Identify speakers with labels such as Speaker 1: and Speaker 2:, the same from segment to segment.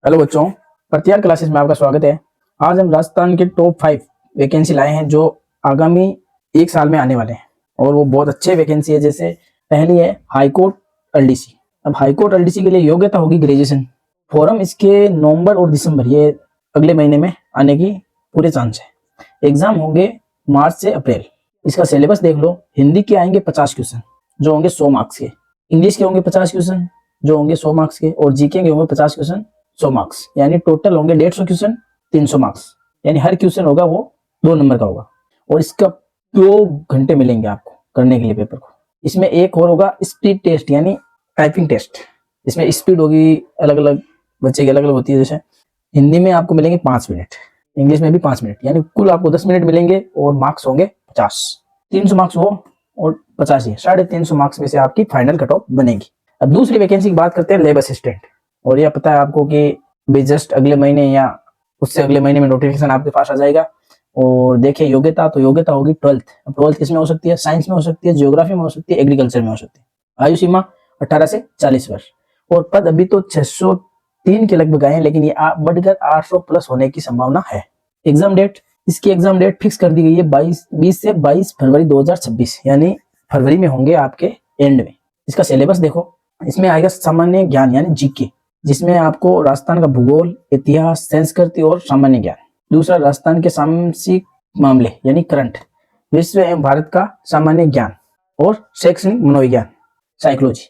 Speaker 1: Hello बच्चों, प्रतिहार classes में आपका स्वागत है। आज हम राजस्थान के टॉप 5 वैकेंसी लाए हैं जो आगामी एक साल में आने वाले हैं और वो बहुत अच्छे वैकेंसी है। जैसे पहली है हाई कोर्ट एलडीसी। अब हाई कोर्ट एलडीसी के लिए योग्यता होगी ग्रेजुएशन। फॉर्म इसके नवंबर और दिसंबर ये अगले महीने में आने की पूरे चांस है। एग्जाम होंगे मार्च से अप्रैल। इसका सिलेबस देख लो। हिंदी के आएंगे 50 क्वेश्चन जो होंगे 100 मार्क्स के, इंग्लिश के होंगे 50 क्वेश्चन जो होंगे 100 मार्क्स के, और जीके के होंगे 50 क्वेश्चन 100 मार्क्स, यानी टोटल होंगे 150 क्वेश्चन 300 मार्क्स, यानी हर क्वेश्चन होगा वो 2 नंबर का होगा। और इसका 2 घंटे मिलेंगे आपको करने के लिए पेपर को। इसमें एक और होगा स्पीड टेस्ट यानी टाइपिंग टेस्ट। इसमें स्पीड होगी अलग अलग, बच्चे की अलग अलग होती है। जैसे हिंदी में आपको मिलेंगे 5 मिनट, इंग्लिश में भी 5 मिनट, यानी कुल आपको 10 मिनट मिलेंगे और मार्क्स होंगे 50। 300 मार्क्स वो और 50 ये 350 मार्क्स में से आपकी फाइनल कट ऑफ बनेगी। अब दूसरी वैकेंसी की बात करते हैं लेब असिस्टेंट। और यह पता है आपको कि जस्ट अगले महीने या उससे अगले महीने में नोटिफिकेशन आपके पास आ जाएगा। और देखिए योग्यता, तो योग्यता होगी 12th। अब 12th किस में हो सकती है? साइंस में हो सकती है, ज्योग्राफी में हो सकती है, एग्रीकल्चर में हो सकती है। आयु सीमा 18 से 40 वर्ष। और पद अभी तो 603 के लगभग आए हैं, लेकिन ये बढ़कर 800 प्लस होने की संभावना है। एग्जाम डेट, इसकी एग्जाम डेट फिक्स कर दी गई है 20 से 22 फरवरी 2026, यानी फरवरी में होंगे आपके एंड में। इसका सिलेबस देखो। इसमें आएगा सामान्य ज्ञान यानी जीके, जिसमें आपको राजस्थान का भूगोल, इतिहास, संस्कृति और सामान्य ज्ञान। दूसरा राजस्थान के सामाजिक मामले यानी करंट, विश्व एवं भारत का सामान्य ज्ञान, और शैक्षणिक मनोविज्ञान साइकोलॉजी।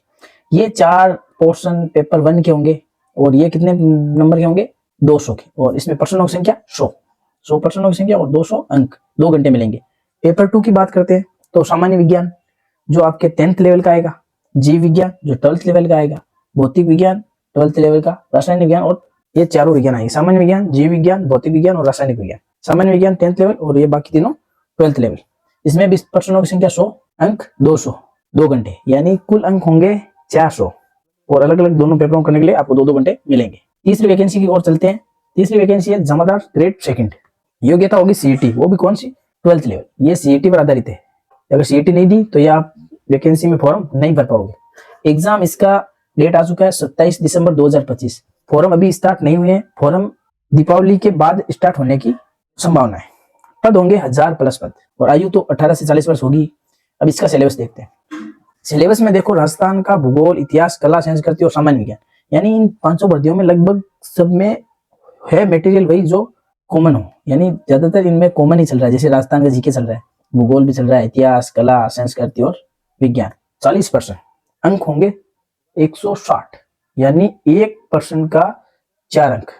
Speaker 1: ये 4 पोर्शन पेपर 1 के होंगे। और ये कितने नंबर के होंगे? 200 के। और इसमें प्रश्नों की संख्या 100 प्रश्नों की संख्या और 200 अंक, 2 घंटे मिलेंगे। पेपर 2 की बात करते हैं तो सामान्य विज्ञान जो आपके 10th लेवल का आएगा, जीव विज्ञान जो 12th लेवल का आएगा, भौतिक विज्ञान 12th लेवल का, रासायनिक विज्ञान, और ये चारों विज्ञान आएंगे। सामान्य विज्ञान, जीव विज्ञान, भौतिक विज्ञान और रासायनिक विज्ञान। सामान्य विज्ञान 10th लेवल और ये बाकी तीनों 12th लेवल। इसमें भी प्रश्नों की संख्या 100 अंक, 200, 2 घंटे, यानी कुल अंक होंगे 400। और अलग अलग दोनों पेपरों करने के लिए आपको 2-2 घंटे मिलेंगे। तीसरी वैकेंसी की ओर चलते हैं। तीसरी वैकेंसी है जमादार ग्रेड सेकंड। योग्यता होगी सीईटी, वो भी कौन सी? 12th level. ये सीईटी पर आधारित है। अगर सीईटी नहीं दी तो ये आप वैकेंसी में फॉर्म नहीं भर पाओगे। एग्जाम इसका डेट आ चुका है 27 दिसंबर 2025। फॉर्म अभी स्टार्ट नहीं हुए हैं। फॉर्म दीपावली के बाद स्टार्ट होने की संभावना है। पद होंगे 1000 प्लस पद, और आयु तो 18 से 40 वर्ष होगी। अब इसका सिलेबस देखते हैं। सिलेबस में देखो, राजस्थान का भूगोल, इतिहास, कला, संस्कृति और सामान्य विज्ञान, यानी इन 500 भर्तियों में लगभग सब में है मटेरियल वही जो कॉमन हो, यानी ज्यादातर इनमें कॉमन ही चल रहा है। जैसे राजस्थान का जीके चल रहा है, भूगोल भी चल रहा है, इतिहास, कला, संस्कृति और विज्ञान। 40% अंक होंगे 160, यानी 1% का 4 अंक।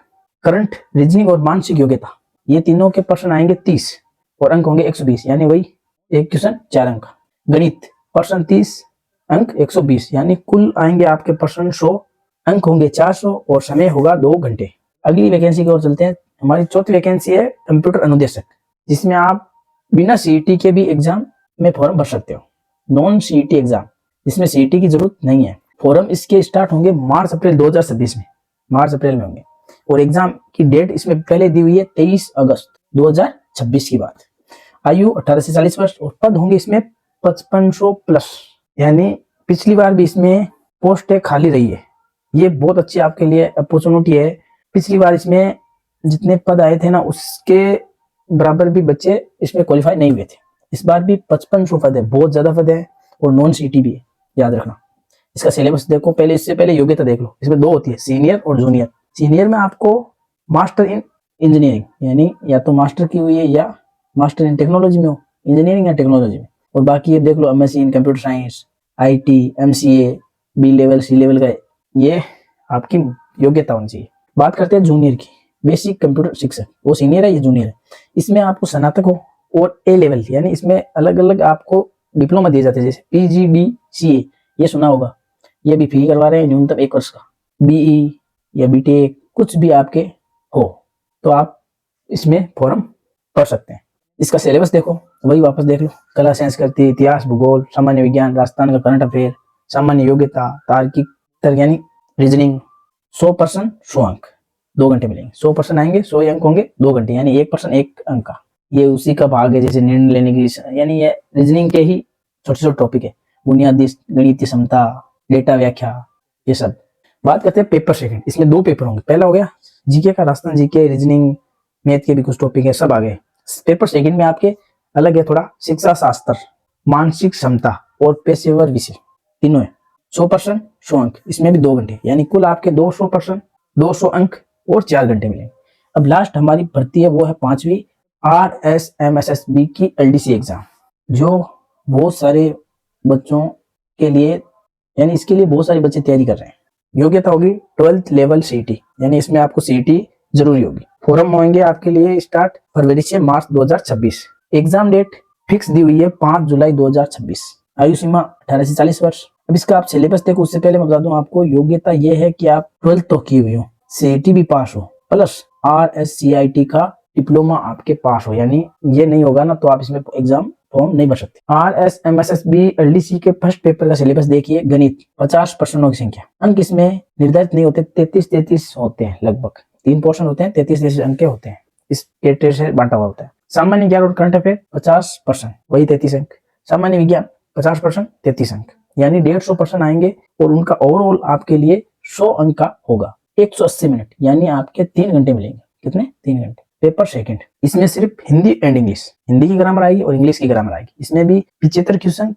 Speaker 1: करंट, रीजनिंग और मानसिक योग्यता, ये तीनों के प्रश्न आएंगे 30 और अंक होंगे 120, यानी वही एक क्वेश्चन 4 अंक। गणित प्रश्न 30 अंक 120, यानी कुल आएंगे आपके प्रश्न 100, अंक होंगे 400 और समय होगा 2 घंटे। अगली वैकेंसी की ओर चलते हैं। हमारी चौथी वैकेंसी है कंप्यूटर अनुदेशक, जिसमें आप बिना सीईटी के भी एग्जाम में फॉर्म भर सकते हो। नॉन सीईटी एग्जाम, जिसमें सीईटी की जरूरत नहीं है। फॉर्म इसके स्टार्ट होंगे मार्च अप्रैल 2026 में, मार्च अप्रैल में होंगे। और एग्जाम की डेट इसमें पहले दी हुई है 23 अगस्त 2026 की बात। आयु 18 से 40 वर्ष और पद होंगे इसमें 5500 प्लस, यानी पिछली बार भी इसमें पोस्ट खाली रही है। ये बहुत अच्छी आपके लिए अपॉर्चुनिटी है। पिछली बार इसमें जितने पद आए थे ना, उसके बराबर भी बच्चे इसमें क्वालिफाई नहीं हुए थे। इस बार भी 5500 पद है, बहुत ज्यादा पद है, और नॉन सीईटी भी है, याद रखना। इसका सिलेबस देखो पहले, इससे पहले योग्यता देख लो। इसमें 2 होती है, सीनियर और जूनियर। सीनियर में आपको मास्टर इन इंजीनियरिंग, यानी या तो मास्टर की हुई है या मास्टर इन टेक्नोलॉजी में हो, इंजीनियरिंग या टेक्नोलॉजी में। और बाकी ये देख लो MSc in computer science, IT, MCA, B level, C level का, ये आपकी योग्यता होनी चाहिए। बात करते हैं जूनियर की, बेसिक कंप्यूटर शिक्षक, वो सीनियर है, ये जूनियर है। इसमें आपको स्नातक हो और ए लेवल, यानी इसमें अलग अलग आपको डिप्लोमा दिए जाते हैं, जैसे पीजीडीसीए, ये सुना होगा, ये भी फ्री करवा रहे हैं, न्यूनतम 1 वर्ष का। बीई या बीटेक कुछ भी आपके हो तो आप इसमें फॉर्म भर सकते हैं। इसका सिलेबस देखो, वही वापस देख लो। कला, संस्कृति, इतिहास, भूगोल, सामान्य विज्ञान, राजस्थान का करंट अफेयर, सामान्य योग्यता, तार्किक तर्क यानी रीजनिंग। 100% 100 अंक, 2 घंटे मिलेंगे। 100% आएंगे, 100 अंक होंगे 2 घंटे, यानी 1% 1 अंक का। ये उसी का भाग है, जैसे निर्णय लेने की, यानी ये रीजनिंग के ही छोटे छोटे टॉपिक है। बुनियादी गणितीय क्षमता, डेटा व्याख्या, ये सब। बात करते हैं पेपर सेकंड। इसमें 2 पेपर होंगे। पहला हो गया जीके का, राजस्थान जीके, रीजनिंग, मैथ के भी कुछ टॉपिक है, सब आ गए। पेपर सेकंड में आपके अलग है थोड़ा, शिक्षा शास्त्र, मानसिक क्षमता और पेशेवर विषय, तीनों है। 100% 100 अंक, इसमें भी 2 घंटे, यानी कुल आपके 200% 200 अंक और 4 घंटे मिलेंगे। अब लास्ट हमारी भर्ती है वो है 5वीं RSMSSB की LDC एग्जाम, जो बहुत सारे बच्चों के लिए, यानी इसके लिए बहुत सारे बच्चे तैयारी कर रहे हैं। योग्यता होगी 12th लेवल CET, यानी इसमें आपको CET जरूरी होगी। फॉर्म होंगे आपके लिए स्टार्ट फरवरी से मार्च 2026। एग्जाम डेट फिक्स दी हुई है 5 जुलाई 2026। आयु सीमा 18 से 40 वर्ष। अब इसका आप सिलेबस देखो, उससे पहले मैं बता दूं आपको, योग्यता ये है कि आप 12th तो की हुई हो, CET भी पास हो, प्लस RSCIT का डिप्लोमा आपके पास हो, यानी ये नहीं होगा ना तो आप इसमें एग्जाम फॉर्म नहीं भर सकते। RSMSSB LDC के फर्स्ट पेपर का सिलेबस देखिए। गणित 50 प्रश्नों की संख्या, अंक इसमें निर्धारित नहीं होते, 33 होते हैं लगभग, 3 पोर्शन होते हैं, 33 अंक के होते हैं, इस कैटेगरी से बांटा हुआ होता है। सामान्य ज्ञान और करंट अफेयर 50%, वही 33 अंक। सामान्य विज्ञान 50%, 33 अंक, यानी 150% आएंगे और उनका ओवरऑल आपके लिए 100 अंक का होगा। 180 मिनट, यानी आपके 3 घंटे मिलेंगे। कितने? 3 घंटे। पेपर सेकंड, इसमें सिर्फ हिंदी एंड इंग्लिश, हिंदी की ग्रामर आएगी और इंग्लिश की ग्रामर आएगी। इसमें भी 75 क्वेश्चन,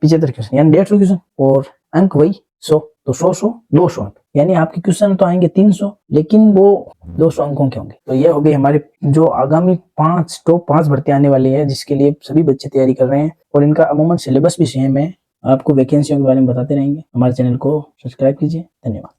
Speaker 1: यानी 150 क्वेश्चन और अंक वही 100, तो 100 200 अंक, यानी आपके क्वेश्चन तो आएंगे 300, लेकिन वो 200 अंकों के होंगे। तो ये हो गई हमारे जो आगामी 5 टॉप 5 भर्ती आने वाली है, जिसके लिए सभी बच्चे तैयारी कर रहे हैं, और इनका अमूमन सिलेबस भी सेम है। आपको वैकेंसियों के बारे में बताते रहेंगे। हमारे चैनल को सब्सक्राइब कीजिए। धन्यवाद।